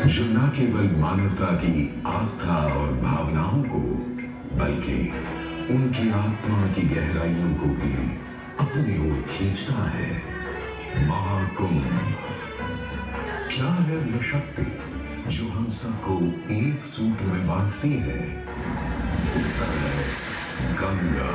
जो न केवल मानवता की आस्था और भावनाओं को बल्कि उनकी आत्मा की गहराइयों को भी अपनी ओर खींचता है। महाकुंभ क्या है वह शक्ति जो हम सबको एक सूत्र में बांधती है? उत्तर है गंगा।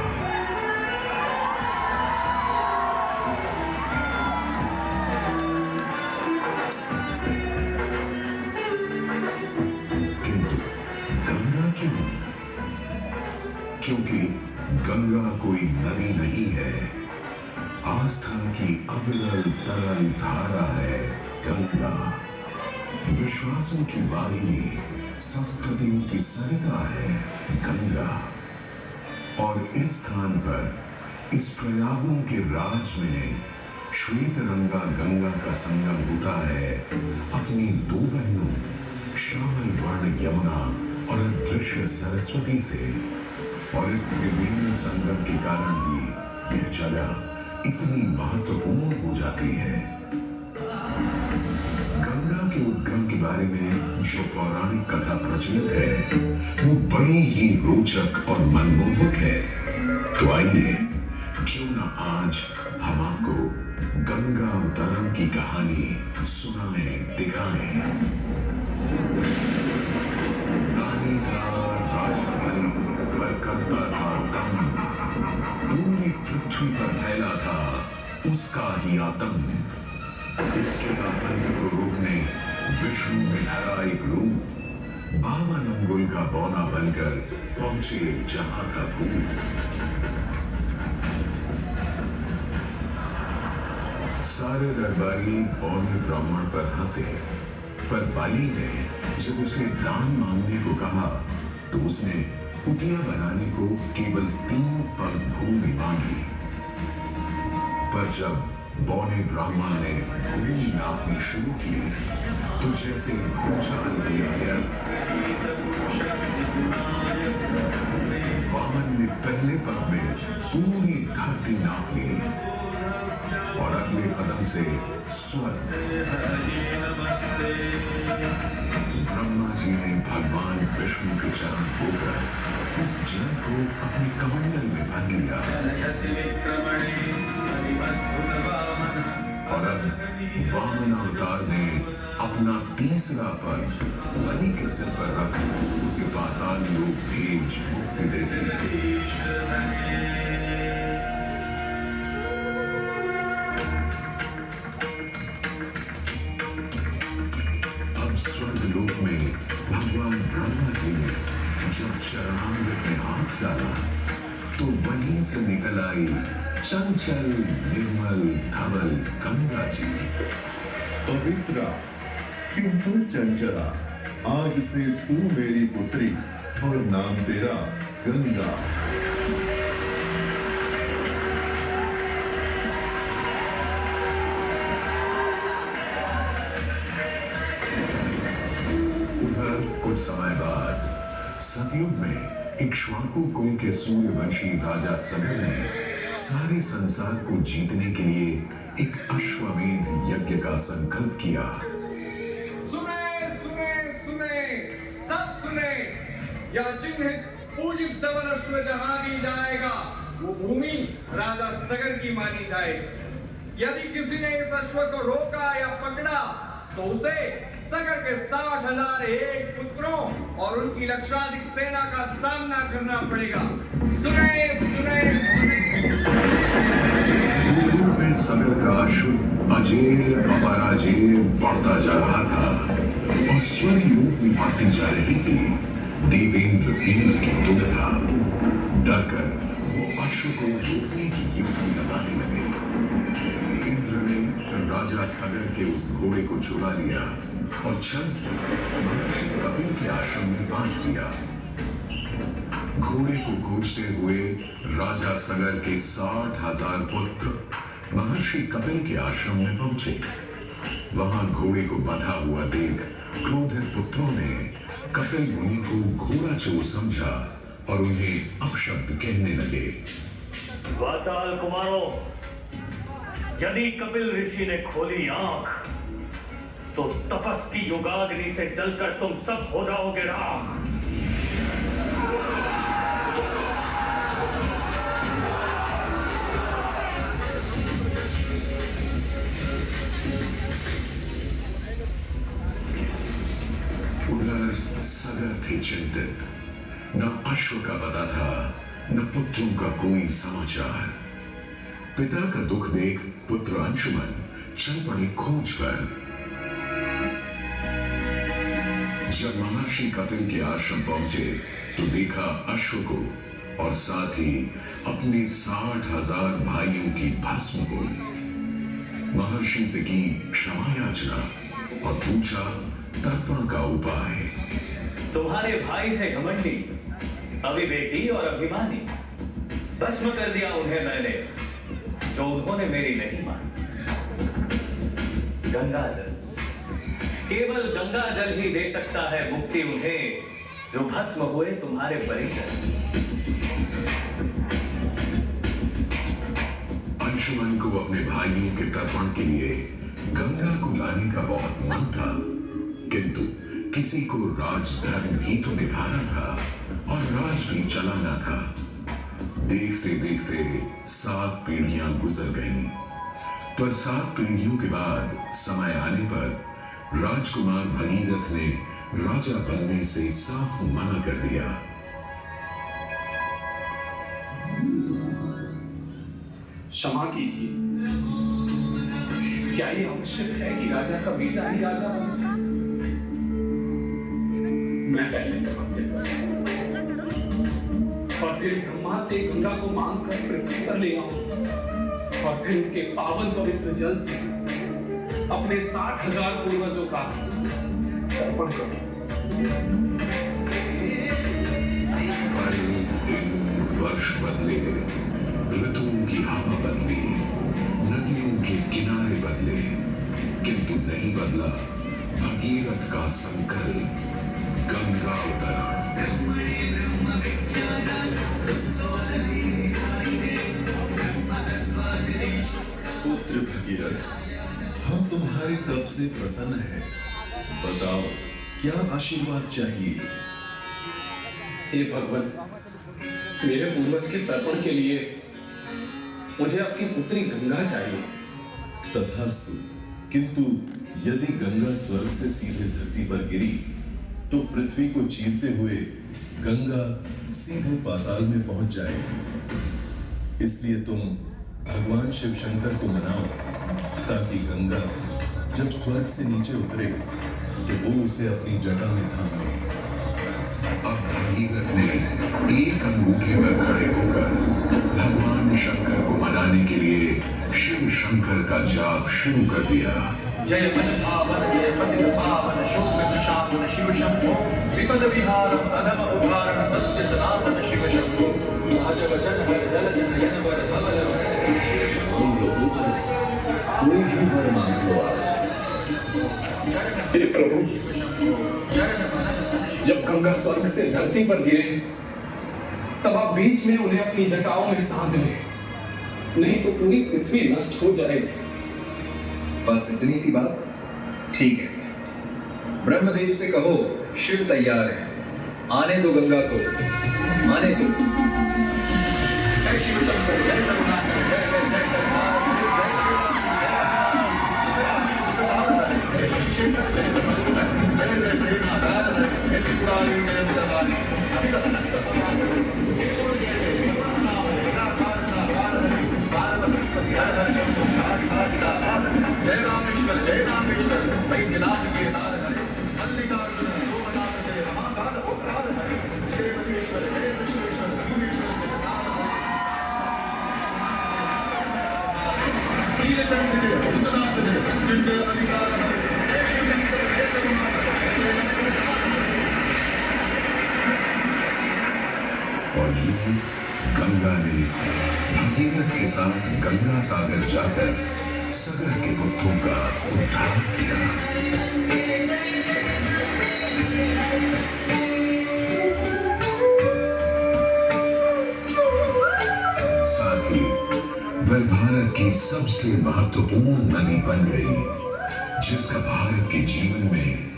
किंतु गंगा क्यों? क्योंकि गंगा कोई नदी नहीं है, आस्था की अविरल तरल धारा है गंगा। विश्वासों की वाहिनी, संस्कृतियों की सरिता है गंगा। और इस स्थान पर, इस प्रयागों के राज में श्वेत रंगा गंगा का संगम होता है अपनी दो बहनों श्यामल वर्ण यमुना और अदृश्य सरस्वती से। और इस त्रिवेणी संगम के कारण ही यह जगह इतनी महत्वपूर्ण हो जाती है। गंगा के उद्गम के बारे में जो पौराणिक कथा प्रचलित है वो बड़ी ही रोचक और मनमोहक है। तो आइए क्यों न आज हम आपको गंगा अवतरण की कहानी सुनाएं, दिखाएं। दानी था राजा बलि पर करता था दम, पूरी पृथ्वी पर फैला था उसका ही आतंक। उसके आतंक को रोकने विष्णु ने धरा एक रूप, 52 अंगुल का बौना बनकर पहुंचे जहां था भूत। सारे दरबारी बौने ब्राह्मण पर हंसे, पर बाली ने जब उसे दान मांगने को कहा तो उसने कुटिया बनाने को केवल 3 पग भूमि मांगी। पर जब बौने ब्राह्मण ने भूमि नापनी शुरू की तो जैसे भूचाल दिया गया। वामन ने पहले पग में पूरी धरती नाप ली और अगले कदम से स्वर्ग। ब्रह्मा जी ने भगवान विष्णु के चरण होकर उस जल को अपने कमंडल में भर लिया। और अब वामन अवतार ने अपना तीसरा पग बलि के सिर पर रख उसे पाताल लोक भेज मुक्ति दे दी। अब स्वर्ग लोक में भगवान ब्रह्मा जी ने जब चरणामृत में हाथ डाला तो वहीं से निकल आई चंचल निर्मल धवल गंगा जी। पवित्रा किंतु चंचला, आज से तू मेरी पुत्री और नाम तेरा गंगा। कुछ समय बाद सतयुग में इक्ष्वाकु कुल के सूर्यवंशी राजा सगर ने सारे संसार को जीतने के लिए एक अश्वमेध यज्ञ का संकल्प किया। सुने सुने सुने, सब सुने, यह चिन्हित पूजित धवल अश्व जहां भी जाएगा वो भूमि राजा सगर की मानी जाएगी। यदि किसी ने इस अश्व को रोका या पकड़ा तो उसे सगर के 60,000 एक पुत्रों और उनकी लक्षाधिक सेना का सामना करना पड़ेगा। सुने सुने में सगर का अश्व अजेय अपराजेय बढ़ता जा रहा था और स्वर्ग लोक में बढ़ती जा रही थी। देवेंद्र इंद्र की दुविधा डरकर वो अश्व को रोकने की युक्ति लगाने लगे। इंद्र ने राजा सगर के उस घोड़े को चुरा लिया और छल से महर्षि कपिल के आश्रम में बांध दिया। घोड़े को खोजते हुए राजा सगर के 60,000 पुत्र महर्षि कपिल के आश्रम में पहुंचे। वहां घोड़े को बंधा हुआ देख क्रोधित पुत्रों ने कपिल मुनि को घोड़ा चोर समझा और उन्हें अपशब्द कहने लगे। वाचाल कुमारों, यदि कपिल ऋषि ने खोली आंख तो तपस की युगाग्नि से जलकर तुम सब हो जाओगे राख। उधर सगर थे चिंतित। न अश्व का पता था, न पुत्रों का कोई समाचार। पिता का दुख देख पुत्र अंशुमन चल पड़े खोज पर। जब महर्षि कपिल के आश्रम पहुंचे तो देखा अश्व को और साथ ही अपने 60,000 भाइयों की भस्म को। महर्षि से की क्षमा याचना और पूछा तर्पण का उपाय। तुम्हारे भाई थे घमंडी, अविवेकी और अभिमानी। भस्म कर दिया उन्हें मैंने, जो उन्होंने मेरी नहीं मानी। गंगाजल, केवल गंगाजल ही दे सकता है मुक्ति उन्हें, जो भस्म हुए तुम्हारे परिजन। अंशुमन को अपने भाइयों के तर्पण के लिए गंगा को लाने का बहुत मन था, किंतु किसी को राजधर्म भी तो निभाना था और राज भी चलाना था। देखते देखते 7 पीढ़ियां गुजर गईं, पर 7 पीढ़ियों के बाद समय आने पर राजकुमार भगीरथ ने राजा बनने से साफ मना कर दिया। क्षमा कीजिए, क्या ये आवश्यक है कि राजा का बेटा ही राजा बने? मैं पहले तपस्या करूं और फिर ब्रह्मा से गंगा को मांगकर पृथ्वी पर ले आऊं और फिर उनके पावन पवित्र जल से अपने 60,000 पूर्वजों का तर्पण करूं। वर्ष बदले, ऋतुओं की हवा बदली, नदियों के किनारे बदले, किंतु नहीं बदला भगीरथ का संकल्प। गंगा उतरण। पुत्र भगीरथ, हम तुम्हारे तप से प्रसन्न हैं। बताओ क्या आशीर्वाद चाहिए? हे भगवान, मेरे पूर्वज के तर्पण के लिए मुझे आपकी पुत्री गंगा चाहिए। तथास्तु, किंतु यदि गंगा स्वर्ग से सीधे धरती पर गिरी तो पृथ्वी को चीरते हुए गंगा सीधे पाताल में पहुंच जाएगी। इसलिए तुम भगवान शिव शंकर को मनाओ ताकि गंगा जब स्वर्ग से नीचे उतरे तो वो उसे अपनी जटा में थाम ले। अब भगीरथ ने एक अंगूठे पर खड़े होकर भगवान शंकर को मनाने के लिए शिव शंकर का जाप शुरू कर दिया। जय मन पावन, जय पतित पावन, शोक प्रशामन शिव शंभो, विपद विहारम अधम उद्धारण सत्य सनातन शिव शंभो, भज वचन हर जल जन वर धवल। कोई भी वर मांग लो आज। हे प्रभु, जब गंगा स्वर्ग से धरती पर गिरे तब आप बीच में उन्हें अपनी जटाओं में सांध ले, नहीं तो पूरी पृथ्वी नष्ट हो जाएगी। बस इतनी सी बात? ठीक है, ब्रह्मदेव से कहो शिव तैयार है, आने दो गंगा को, आने दो। जय शिव शंकर, जय रघुनाथ, जय जय जय जय रामेश्वर, जय रामेश्वर, वैद्यनाथ के नार हरे, मल्लिकार्जुन सोमनाथ जय महाकाल उपकार हरे, जय विश्वेश्वर, जय विश्वेश्वर, भुवनेश्वर जगन्नाथ हरे, नीलकंठ जय भूतनाथ जय, जिंदे अधिकार हरे, जय शिव शंकर, जय रघुनाथ, और यूं गंगा ने भगीरथ के साथ गंगा सागर जाकर सगर के पुत्रों का उद्धार किया। साथ ही वह भारत की सबसे महत्वपूर्ण नदी बन गई। जिसका भारत के जीवन में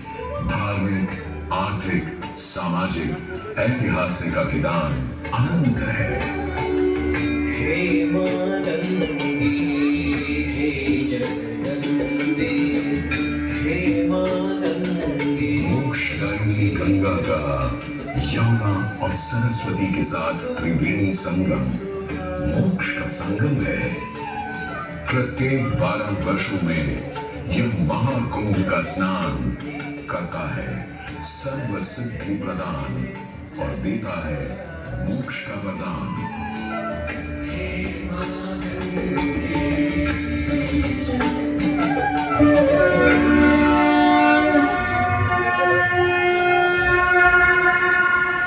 धार्मिक, आर्थिक, सामाजिक, ऐतिहासिक अभिदान अनंत है। हे मां नंदी, हे जगदंबे, हे मां नंदी। मोक्षदायिनी गंगा का यमुना और सरस्वती के साथ त्रिवेणी संगम मोक्ष का संगम है। प्रत्येक 12 वर्षों में यह महाकुंभ का स्नान करता है सर्व सिद्धि प्रदान और देता है मोक्ष का वरदान।